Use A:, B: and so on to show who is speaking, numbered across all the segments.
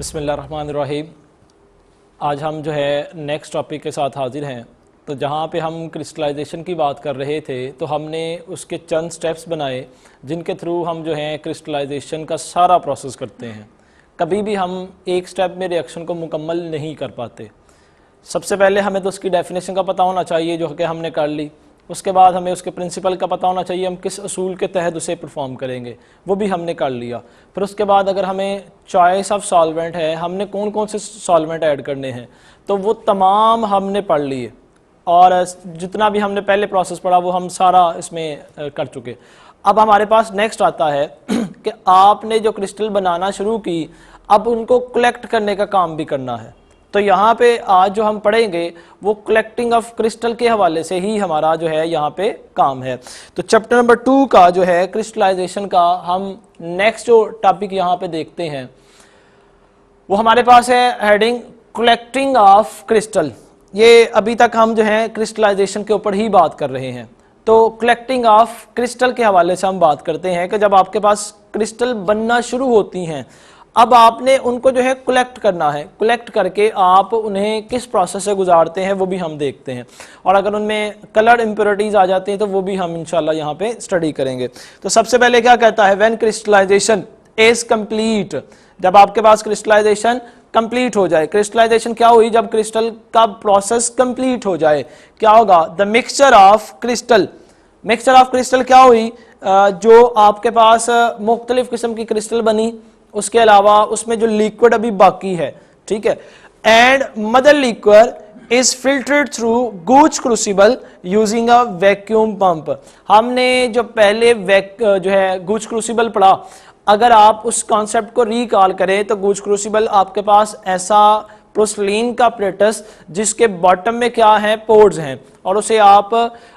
A: बिस्मिल्लाहिर्रहमानिर्रहीम। आज हम जो है नेक्स्ट टॉपिक के साथ हाजिर हैं। तो जहाँ पे हम क्रिस्टलाइजेशन की बात कर रहे थे तो हमने उसके चंद स्टेप्स बनाए जिनके थ्रू हम जो है क्रिस्टलाइजेशन का सारा प्रोसेस करते हैं। कभी भी हम एक स्टेप में रिएक्शन को मुकम्मल नहीं कर पाते। सबसे पहले हमें तो उसकी डेफिनेशन का पता होना चाहिए जो कि हमने कर ली। उसके बाद हमें उसके प्रिंसिपल का पता होना चाहिए, हम किस असूल के तहत उसे परफॉर्म करेंगे, वो भी हमने कर लिया। फिर उसके बाद अगर हमें चॉइस ऑफ सॉल्वेंट है, हमने कौन कौन से सॉल्वेंट ऐड करने हैं, तो वो तमाम हमने पढ़ लिए और जितना भी हमने पहले प्रोसेस पढ़ा वो हम सारा इसमें कर चुके। अब हमारे पास नेक्स्ट आता है कि आपने जो क्रिस्टल बनाना शुरू की, अब उनको कलेक्ट करने का काम भी करना है। तो यहाँ पे आज जो हम पढ़ेंगे वो कलेक्टिंग ऑफ क्रिस्टल के हवाले से ही हमारा जो है यहाँ पे काम है। तो चैप्टर नंबर 2 का जो है क्रिस्टलाइजेशन का हम नेक्स्ट जो टॉपिक यहाँ पे देखते हैं वो हमारे पास है हेडिंग कलेक्टिंग ऑफ क्रिस्टल। ये अभी तक हम जो है क्रिस्टलाइजेशन के ऊपर ही बात कर रहे हैं। तो कलेक्टिंग ऑफ क्रिस्टल के हवाले से हम बात करते हैं कि जब आपके पास क्रिस्टल बनना शुरू होती हैं, अब आपने उनको जो है कलेक्ट करना है। कलेक्ट करके आप उन्हें किस प्रोसेस से गुजारते हैं वो भी हम देखते हैं, और अगर उनमें कलर इम्प्योरिटीज आ जाती हैं तो वो भी हम इंशाल्लाह यहाँ पे स्टडी करेंगे। तो सबसे पहले क्या कहता है, व्हेन क्रिस्टलाइजेशन इज कंप्लीट, जब आपके पास क्रिस्टलाइजेशन कंप्लीट हो जाए। क्रिस्टलाइजेशन क्या हुई, जब क्रिस्टल का प्रोसेस कंप्लीट हो जाए क्या होगा, the mixture of crystal. Mixture of crystal क्या हुई, जो आपके पास मुख्तलिफ किस्म की क्रिस्टल बनी, उसके अलावा उसमें जो लिक्विड अभी बाकी है, ठीक है, and mother liquid is filtered through गूच crucible using a vacuum pump. हमने जो पहले जो है गूच क्रूसिबल पढ़ा, अगर आप उस कॉन्सेप्ट को रिकॉल करें तो गूच क्रूसिबल आपके पास ऐसा पोर्सिलेन का अपरेटस जिसके बॉटम में क्या है, पोर्स हैं, और उसे आप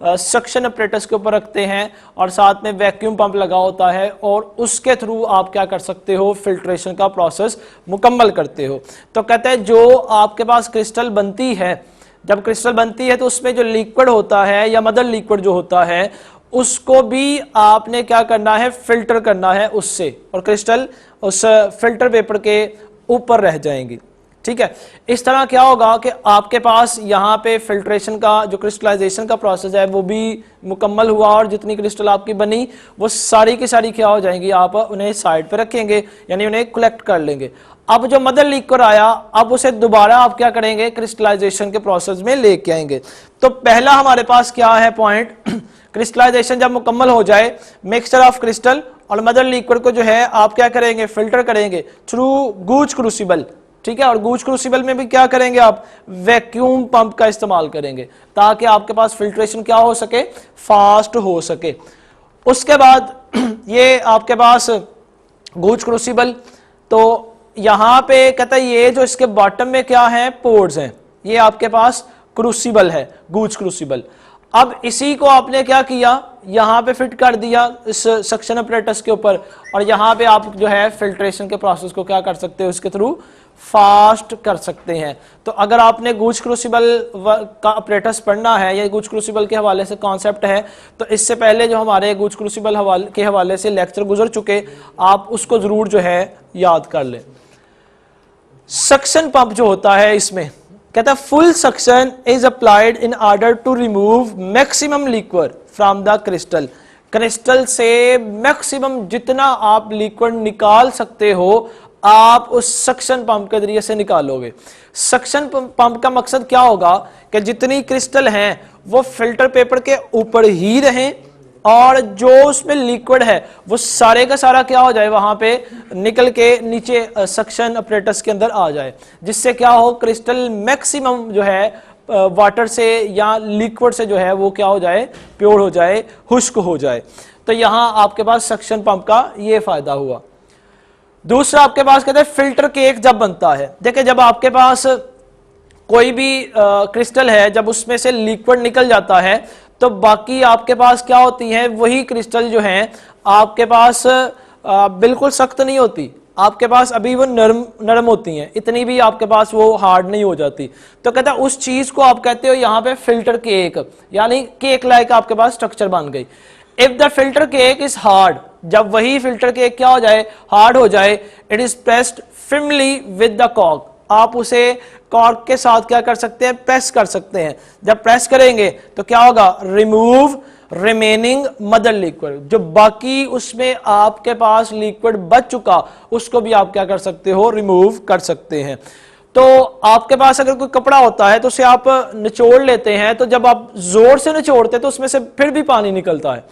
A: सक्शन अपरेटस के ऊपर रखते हैं और साथ में वैक्यूम पंप लगा होता है, और उसके थ्रू आप क्या कर सकते हो, फिल्ट्रेशन का प्रोसेस मुकम्मल करते हो। तो कहते हैं जो आपके पास क्रिस्टल बनती है, जब क्रिस्टल बनती है तो उसमें जो लिक्विड होता है या मदर लिक्विड जो होता है उसको भी आपने क्या करना है, फिल्टर करना है उससे, और क्रिस्टल उस फिल्टर पेपर के ऊपर रह जाएंगी। ठीक है, इस तरह क्या होगा कि आपके पास यहाँ पे फिल्ट्रेशन का जो क्रिस्टलाइजेशन का प्रोसेस है वो भी मुकम्मल हुआ, और जितनी क्रिस्टल आपकी बनी वो सारी की सारी क्या हो जाएंगी, आप उन्हें साइड पे रखेंगे, यानी उन्हें कलेक्ट कर लेंगे। अब जो मदर लिक्विड आया, अब उसे दोबारा आप क्या करेंगे, क्रिस्टलाइजेशन के प्रोसेस में लेके आएंगे। तो पहला हमारे पास क्या है पॉइंट, क्रिस्टलाइजेशन जब मुकम्मल हो जाए, मिक्सचर ऑफ क्रिस्टल और मदर लिक्विड को जो है आप क्या करेंगे, फिल्टर करेंगे थ्रू गूच क्रूसिबल। ठीक है, और गूच क्रूसिबल में भी क्या करेंगे आप, वैक्यूम पंप का इस्तेमाल करेंगे ताकि आपके पास फिल्ट्रेशन क्या हो सके, फास्ट हो सके। उसके बाद ये आपके पास गूच क्रूसिबल, तो यहां पे कहता है ये जो इसके बॉटम में क्या है, पोर्स हैं, ये आपके पास क्रूसिबल है, गूच क्रूसिबल। अब इसी को आपने क्या किया, यहां पे फिट कर दिया इस सक्शन अपरेटस के ऊपर, और यहां पे आप जो है फिल्ट्रेशन के प्रोसेस को क्या कर सकते हो, इसके थ्रू फास्ट कर सकते हैं। तो अगर आपने गूच क्रूसिबल का अपरेटस पढ़ना है या गूच क्रूसिबल के हवाले से कॉन्सेप्ट है, तो इससे पहले जो हमारे गूच क्रूसिबल के हवाले से लेक्चर गुजर चुके, आप उसको जरूर जो है याद कर लें। सक्शन पंप जो होता है, इसमें कहता है full suction is applied in order to remove maximum liquid from the crystal. Crystal से मैक्सिमम जितना आप लिक्विड निकाल सकते हो आप उस सक्शन पंप के जरिए से निकालोगे। सक्शन पंप का मकसद क्या होगा कि जितनी क्रिस्टल हैं वो फिल्टर पेपर के ऊपर ही रहें, और जो उसमें लिक्विड है वो सारे का सारा क्या हो जाए, वहां पे निकल के नीचे सक्शन अपरेटस के अंदर आ जाए, जिससे क्या हो, क्रिस्टल मैक्सिमम जो है वाटर से या लिक्विड से जो है वो क्या हो जाए, प्योर हो जाए, खुश्क हो जाए। तो यहां आपके पास सक्शन पंप का ये फायदा हुआ। दूसरा आपके पास कहते हैं फिल्टर केक जब बनता है। देखिए, जब आपके पास कोई भी क्रिस्टल है, जब उसमें से लिक्विड निकल जाता है तो बाकी आपके पास क्या होती है, वही क्रिस्टल जो है आपके पास बिल्कुल सख्त नहीं होती, आपके पास अभी वो नरम होती हैं, इतनी भी आपके पास वो हार्ड नहीं हो जाती। तो कहता है उस चीज को आप कहते हो यहाँ पे फिल्टर केक, यानी केक लाइक आपके पास स्ट्रक्चर बन गई। If the filter cake is hard, जब वही फिल्टर केक क्या हो जाए, हार्ड हो जाए, it is pressed firmly with the cork, आप उसे कॉर्क के साथ क्या कर सकते हैं, प्रेस कर सकते हैं। जब प्रेस करेंगे तो क्या होगा, रिमूव रिमेनिंग मदर लिक्विड, जो बाकी उसमें आपके पास लिक्विड बच चुका उसको भी आप क्या कर सकते हो, रिमूव कर सकते हैं। तो आपके पास अगर कोई कपड़ा होता है तो उसे आप निचोड़ लेते हैं, तो जब आप जोर से निचोड़ते हैं तो उसमें से फिर भी पानी निकलता है।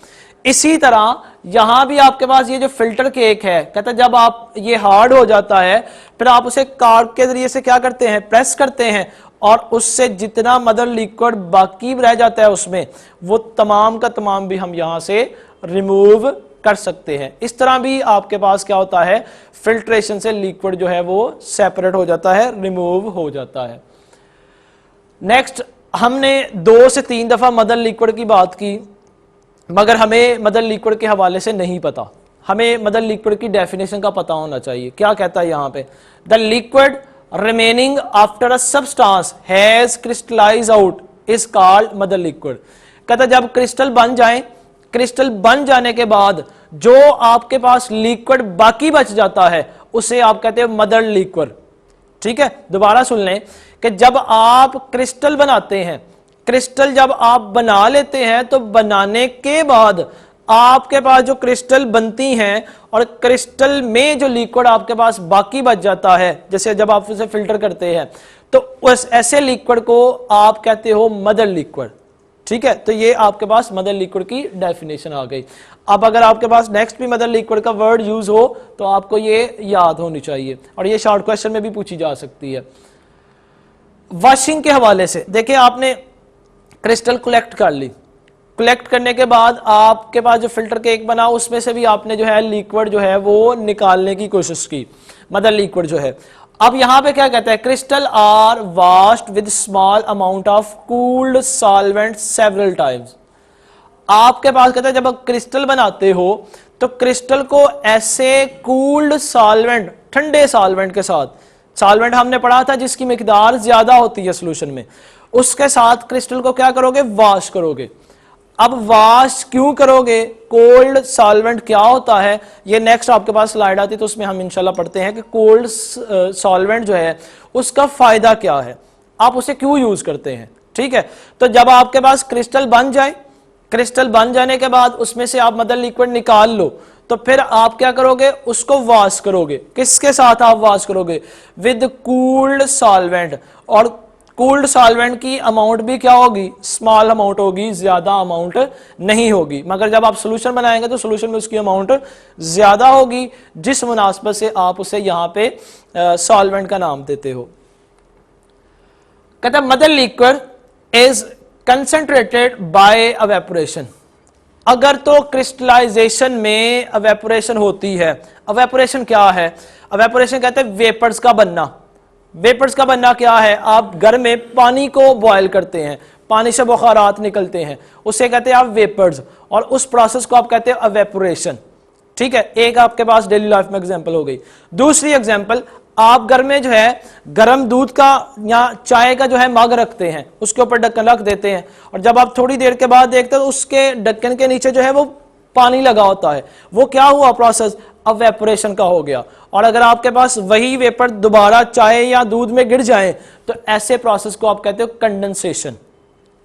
A: इसी तरह यहां भी आपके पास ये जो फिल्टर केक है, कहता है जब आप ये हार्ड हो जाता है फिर आप उसे कॉर्क के जरिए से क्या करते हैं, प्रेस करते हैं, और उससे जितना मदर लिक्विड बाकी रह जाता है उसमें, वो तमाम का तमाम भी हम यहां से रिमूव कर सकते हैं। इस तरह भी आपके पास क्या होता है, फिल्ट्रेशन से लिक्विड जो है वो सेपरेट हो जाता है, रिमूव हो जाता है। नेक्स्ट, हमने 2 से 3 दफा मदर लिक्विड की बात की, मगर हमें मदर लिक्विड के हवाले से नहीं पता। हमें मदर लिक्विड की डेफिनेशन का पता होना चाहिए। क्या कहता है यहां पे, the liquid remaining after a substance has crystallise out is called mother liquid. कहता जब क्रिस्टल बन जाए, क्रिस्टल बन जाने के बाद जो आपके पास लिक्विड बाकी बच जाता है उसे आप कहते हैं मदर लिक्विड। ठीक है, दोबारा सुन लें कि जब आप क्रिस्टल बनाते हैं, क्रिस्टल जब आप बना लेते हैं तो बनाने के बाद आपके पास जो क्रिस्टल बनती हैं और क्रिस्टल में जो लिक्विड आपके पास बाकी बच जाता है, जैसे जब आप उसे फिल्टर करते हैं तो उस ऐसे लिक्विड को आप कहते हो मदर लिक्विड। ठीक है, तो ये आपके पास मदर लिक्विड की डेफिनेशन आ गई। अब अगर आपके पास नेक्स्ट भी मदर लिक्विड का वर्ड यूज हो तो आपको ये याद होनी चाहिए, और ये शॉर्ट क्वेश्चन में भी पूछी जा सकती है। वॉशिंग के हवाले से देखिए, आपने क्रिस्टल कलेक्ट कर ली, कलेक्ट करने के बाद आपके पास जो फिल्टर केक बना उसमें से भी आपने जो है लिक्विड जो है वो निकालने की कोशिश की, मदर लिक्विड जो है। अब यहां पे क्या कहता है, crystal are washed with small amount of cooled solvent several times. आपके पास कहता है जब आप क्रिस्टल बनाते हो तो क्रिस्टल को ऐसे कूल्ड सॉल्वेंट, ठंडे सॉल्वेंट के साथ, सॉल्वेंट हमने पढ़ा था जिसकी मिकदार ज्यादा होती है सोल्यूशन में, उसके साथ क्रिस्टल को क्या करोगे, वॉश करोगे। अब वॉश क्यों करोगे, कोल्ड सॉल्वेंट क्या होता है, ये नेक्स्ट आपके पास स्लाइड आती है तो उसमें हम इंशाल्लाह पढ़ते हैं कि कोल्ड सॉल्वेंट जो है उसका फायदा क्या है, आप उसे क्यों यूज करते हैं। ठीक है, तो जब आपके पास क्रिस्टल बन जाए, क्रिस्टल बन जाने के बाद उसमें से आप मदर लिक्विड निकाल लो, तो फिर आप क्या करोगे, उसको वॉश करोगे। किसके साथ आप वॉश करोगे, विद कूल्ड सॉल्वेंट। और कूल्ड सॉल्वेंट की अमाउंट भी क्या होगी, स्मॉल अमाउंट होगी, ज्यादा अमाउंट नहीं होगी। मगर जब आप सोल्यूशन बनाएंगे तो सोल्यूशन में उसकी अमाउंट ज्यादा होगी, जिस मुनासबत से आप उसे यहां पे सॉल्वेंट का नाम देते हो। कहता है mother liquid is concentrated by evaporation. अगर तो क्रिस्टलाइजेशन में एवेपोरेशन होती है, एवेपोरेशन क्या है, एवेपोरेशन कहते हैं वेपर्स का बनना। वेपर्स का बनना क्या है, आप घर में पानी को बॉयल करते हैं, पानी से बुखारात निकलते हैं, उसे कहते हैं आप वेपर्स, और उस प्रोसेस को आप कहते हैं एवेपोरेशन। ठीक है, एक आपके पास डेली लाइफ में एग्जांपल हो गई। दूसरी एग्जांपल, आप घर में जो है गर्म दूध का या चाय का जो है मग रखते हैं, उसके ऊपर ढक्कन रख देते हैं, और जब आप थोड़ी देर के बाद देखते हैं तो उसके ढक्कन के नीचे जो है वो पानी लगा होता है, वो क्या हुआ, प्रोसेस एवेपोरेशन का हो गया। और अगर आपके पास वही वेपर दोबारा चाय या दूध में गिर जाए तो ऐसे प्रोसेस को आप कहते हो कंडेंसेशन।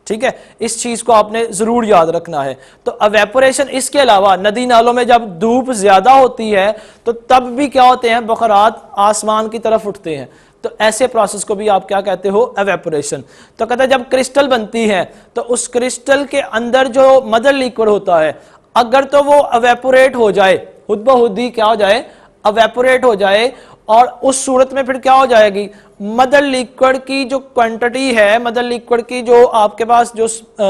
A: ठीक है, इस चीज को आपने जरूर याद रखना है। तो एवेपोरेशन, इसके अलावा नदी नालों में जब धूप ज्यादा होती है तो तब भी क्या होते हैं, बुखारात आसमान की तरफ उठते हैं, तो ऐसे प्रोसेस को भी आप क्या कहते हो, एवेपोरेशन। तो कहते हैं जब क्रिस्टल बनती है तो उस क्रिस्टल के अंदर जो मदर लिक्विड होता है, अगर तो वो एवेपोरेट हो जाए, खुद ब खुद ही क्या हो जाए, एवेपोरेट हो जाए, और उस सूरत में फिर क्या हो जाएगी, मदर लिक्विड की जो क्वांटिटी है, मदर लिक्विड की जो आपके पास जो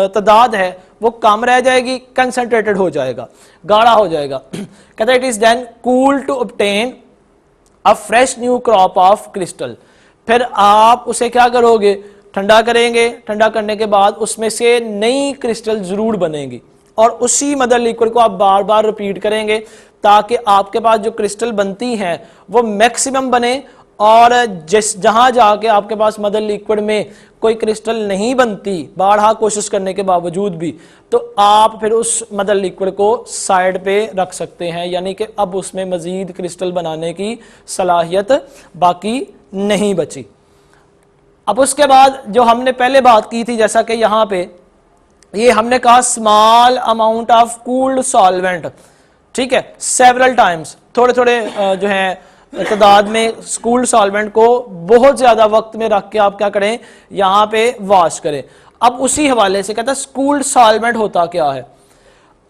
A: तादाद है वो कम रह जाएगी, कंसंट्रेटेड हो जाएगा, गाढ़ा हो जाएगा। कहते हैं it is then cool to obtain a fresh new crop of crystal. फिर आप उसे क्या करोगे, ठंडा करेंगे, ठंडा करने के बाद उसमें से नई क्रिस्टल जरूर बनेगी, और उसी मदर लिक्विड को आप बार बार रिपीट करेंगे ताकि आपके पास जो क्रिस्टल बनती हैं वो मैक्सिमम बने और जहां जाके आपके पास मदर लिक्विड में कोई क्रिस्टल नहीं बनती बारहा कोशिश करने के बावजूद भी, तो आप फिर उस मदर लिक्विड को साइड पे रख सकते हैं, यानी कि अब उसमें मजीद क्रिस्टल बनाने की सलाहियत बाकी नहीं बची। अब उसके बाद जो हमने पहले बात की थी, जैसा कि यहाँ पे ये हमने कहा small amount of cooled solvent, ठीक है, सेवरल टाइम्स, थोड़े थोड़े जो है तादाद में कूल्ड सॉल्वेंट को बहुत ज्यादा वक्त में रख के आप क्या करें, यहां पे वॉश करें। अब उसी हवाले से कहता है कूल्ड सॉल्वेंट होता क्या है,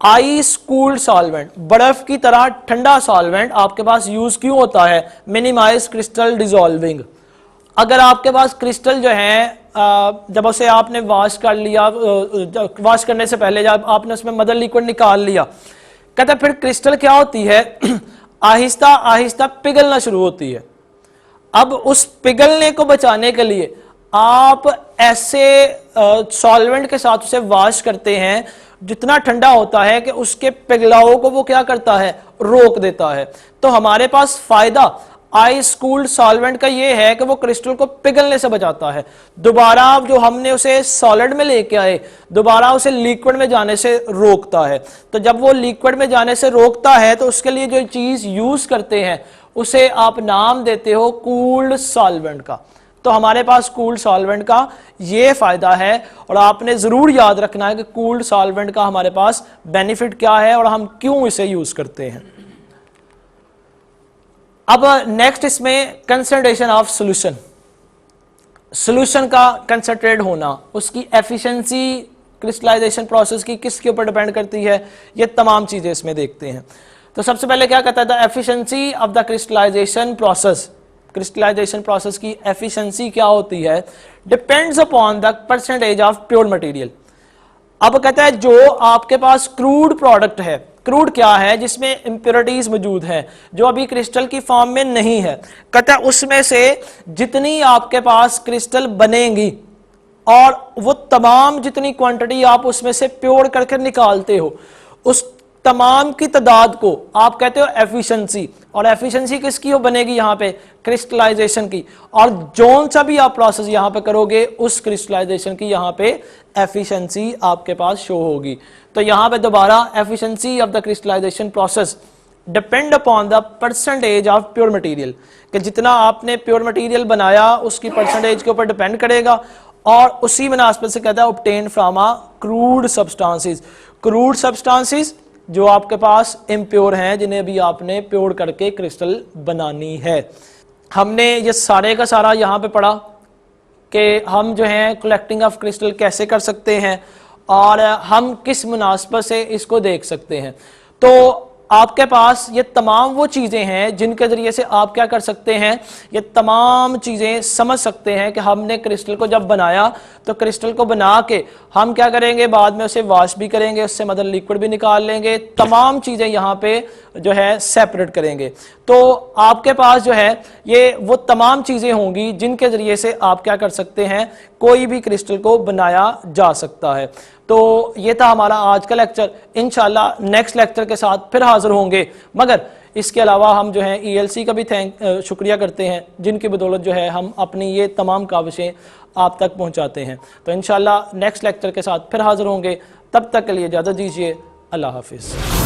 A: आइस कूल्ड सॉल्वेंट, बर्फ की तरह ठंडा सॉल्वेंट आपके पास यूज क्यों होता है, मिनिमाइज क्रिस्टल डिसॉल्विंग। अगर आपके पास क्रिस्टल जो है जब उसे आपने वॉश कर लिया, वॉश करने से पहले जब आपने उसमें मदर लिक्विड निकाल लिया, कहता फिर क्रिस्टल क्या होती है आहिस्ता आहिस्ता पिघलना शुरू होती है। अब उस पिघलने को बचाने के लिए आप ऐसे सॉल्वेंट के साथ उसे वॉश करते हैं जितना ठंडा होता है कि उसके पिघलाव को वो क्या करता है, रोक देता है। तो हमारे पास फायदा आइस कूल्ड सॉल्वेंट का ये है कि वो क्रिस्टल को पिघलने से बचाता है। दोबारा जो हमने उसे सॉलिड में लेके आए, दोबारा उसे लिक्विड में जाने से रोकता है। तो जब वो लिक्विड में जाने से रोकता है तो उसके लिए जो चीज यूज करते हैं उसे आप नाम देते हो कूल्ड सॉल्वेंट का। तो हमारे पास कूल्ड सॉल्वेंट का ये फायदा है, और आपने जरूर याद रखना है कि कूल्ड सॉल्वेंट का हमारे पास बेनिफिट क्या है और हम क्यों इसे यूज करते हैं। अब नेक्स्ट इसमें कंसंट्रेशन ऑफ सॉल्यूशन, सॉल्यूशन का कंसंट्रेट होना, उसकी एफिशिएंसी क्रिस्टलाइजेशन प्रोसेस की किसके ऊपर डिपेंड करती है, ये तमाम चीजें इसमें देखते हैं। तो सबसे पहले क्या कहता है, the efficiency of the crystallisation process, crystallisation process की एफिशिएंसी क्या होती है, depends upon the percentage of pure material. अब कहता है जो आपके पास क्रूड प्रोडक्ट है, क्रूड क्या है, जिसमें इंप्योरिटीज मौजूद हैं जो अभी क्रिस्टल की फॉर्म में नहीं है, कहता है उसमें से जितनी आपके पास क्रिस्टल बनेंगी और वो तमाम जितनी क्वांटिटी आप उसमें से प्योर करके निकालते हो, उस तमाम की तादाद को आप कहते हो एफिशिएंसी। और एफिशिएंसी किसकी हो बनेगी, यहाँ पे क्रिस्टलाइजेशन की। और जोन सा भी आप प्रोसेस यहाँ पे करोगे उस क्रिस्टलाइजेशन की यहाँ पे एफिशिएंसी आपके पास शो होगी। तो यहाँ पे दोबारा efficiency of the crystallisation process depend upon the percentage of pure material, कि जितना आपने प्योर मटेरियल बनाया उसकी परसेंटेज के ऊपर डिपेंड करेगा। और उसी मुनासबत से कहता है obtain from a crude substances, crude substances जो आपके पास इम्प्योर हैं, जिन्हें अभी आपने प्योर करके क्रिस्टल बनानी है। हमने ये सारे का सारा यहाँ पे पढ़ा कि हम जो है कलेक्टिंग ऑफ क्रिस्टल कैसे कर सकते हैं और हम किस मुनासबत से इसको देख सकते हैं। तो आपके पास ये तमाम वो चीज़ें हैं जिनके ज़रिए से आप क्या कर सकते हैं, ये तमाम चीज़ें समझ सकते हैं कि हमने क्रिस्टल को जब बनाया तो क्रिस्टल को बना के हम क्या करेंगे, बाद में उसे वॉश भी करेंगे, उससे मदर लिक्विड भी निकाल लेंगे, तमाम चीज़ें यहाँ पे जो है सेपरेट करेंगे। तो आपके पास जो है ये वो तमाम चीज़ें होंगी जिनके ज़रिए से आप क्या कर सकते हैं, कोई भी क्रिस्टल को बनाया जा सकता है। तो ये था हमारा आज का लेक्चर। इंशाल्लाह नेक्स्ट लेक्चर के साथ फिर हाजिर होंगे, मगर इसके अलावा हम जो है ELC का भी शुक्रिया करते हैं जिनकी बदौलत जो है हम अपनी ये तमाम काविशें आप तक पहुंचाते हैं। तो इंशाल्लाह नेक्स्ट लेक्चर के साथ फिर हाजिर होंगे, तब तक के लिए इजाज़त दीजिए। अल्लाह हाफिज़।